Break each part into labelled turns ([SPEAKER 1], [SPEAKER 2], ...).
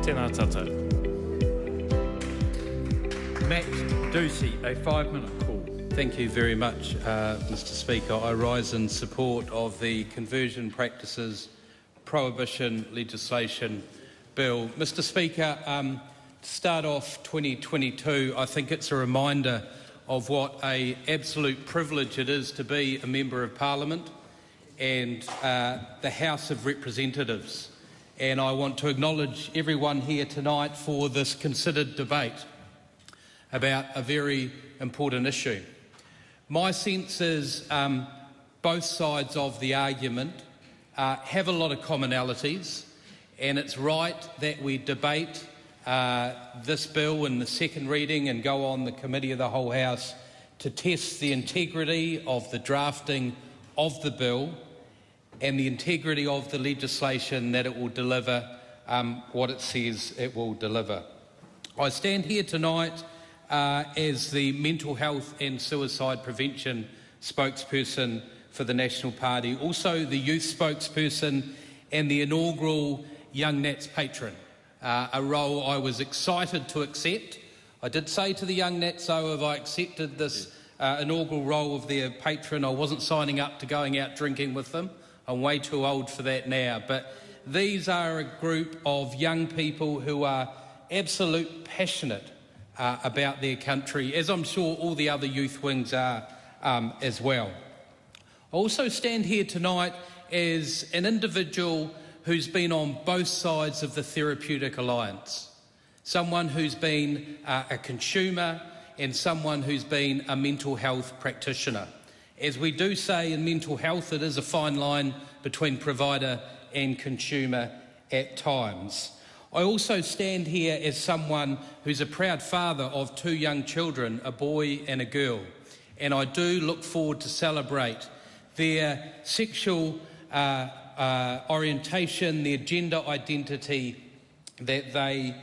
[SPEAKER 1] Tēnā tātou. Matt Doocey, a 5-minute call.
[SPEAKER 2] Thank you very much, Mr Speaker. I rise in support of the Conversion Practices Prohibition legislation bill. Mr Speaker, to start off 2022, I think it's a reminder of what an absolute privilege it is to be a Member of Parliament and the House of Representatives. And I want to acknowledge everyone here tonight for this considered debate about a very important issue. My sense is both sides of the argument have a lot of commonalities, and it's right that we debate this bill in the second reading and go on the Committee of the Whole House to test the integrity of the drafting of the bill and the integrity of the legislation that it will deliver what it says it will deliver. I stand here tonight as the Mental Health and Suicide Prevention spokesperson for the National Party, also the youth spokesperson and the inaugural Young Nats patron, a role I was excited to accept. I did say to the Young Nats, though, if I accepted this inaugural role of their patron, I wasn't signing up to going out drinking with them. I'm way too old for that now. But these are a group of young people who are absolute passionate about their country, as I'm sure all the other youth wings are as well. I also stand here tonight as an individual who's been on both sides of the therapeutic alliance, someone who's been a consumer and someone who's been a mental health practitioner. As we do say in mental health, it is a fine line between provider and consumer at times. I also stand here as someone who's a proud father of 2 young children, a boy and a girl, and I do look forward to celebrate their sexual orientation, their gender identity that they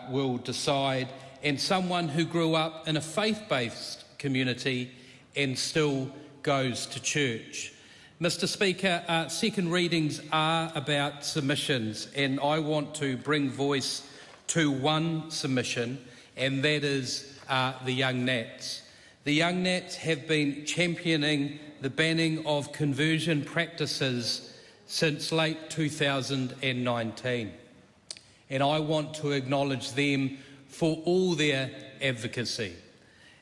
[SPEAKER 2] will decide, and someone who grew up in a faith-based community and still goes to church. Mr Speaker, second readings are about submissions, and I want to bring voice to one submission, and that is the Young Nats. The Young Nats have been championing the banning of conversion practices since late 2019, and I want to acknowledge them for all their advocacy.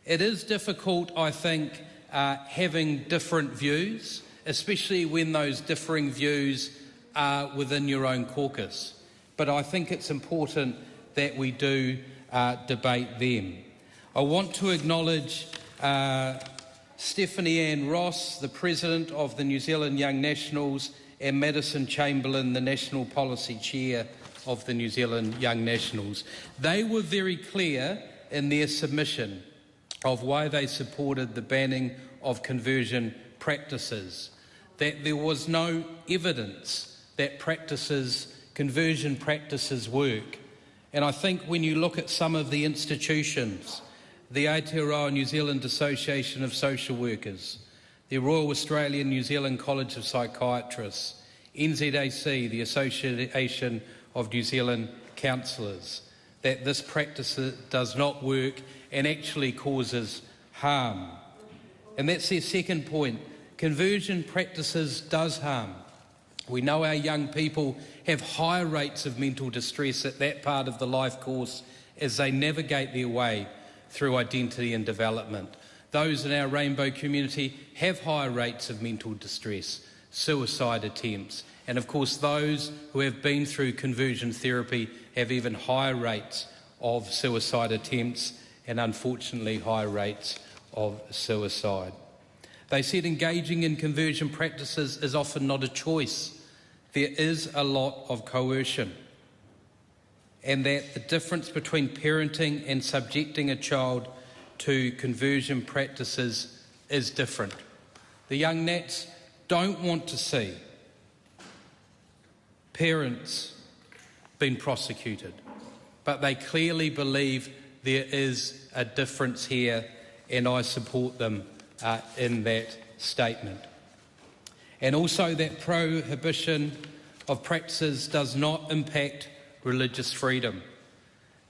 [SPEAKER 2] It is difficult, I think, having different views, especially when those differing views are within your own caucus. But I think it's important that we do debate them. I want to acknowledge Stephanie Ann Ross, the President of the New Zealand Young Nationals, and Madison Chamberlain, the National Policy Chair of the New Zealand Young Nationals. They were very clear in their submission of why they supported the banning of conversion practices, that there was no evidence that conversion practices work. And I think when you look at some of the institutions, the Aotearoa New Zealand Association of Social Workers, the Royal Australian New Zealand College of Psychiatrists, NZAC, the Association of New Zealand Counsellors, that this practice does not work and actually causes harm. And that's their second point. Conversion practices does harm. We know our young people have higher rates of mental distress at that part of the life course as they navigate their way through identity and development. Those in our rainbow community have higher rates of mental distress, suicide attempts, and of course those who have been through conversion therapy have even higher rates of suicide attempts and unfortunately high rates of suicide. They said engaging in conversion practices is often not a choice. There is a lot of coercion, and that the difference between parenting and subjecting a child to conversion practices is different. The Young Nats don't want to see parents being prosecuted, but they clearly believe there is a difference here, and I support them in that statement. And also that prohibition of practices does not impact religious freedom.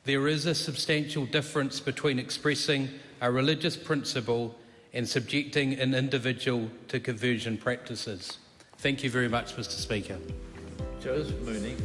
[SPEAKER 2] There is a substantial difference between expressing a religious principle and subjecting an individual to conversion practices. Thank you very much, Mr. Speaker.
[SPEAKER 1] Cheers, Mooney.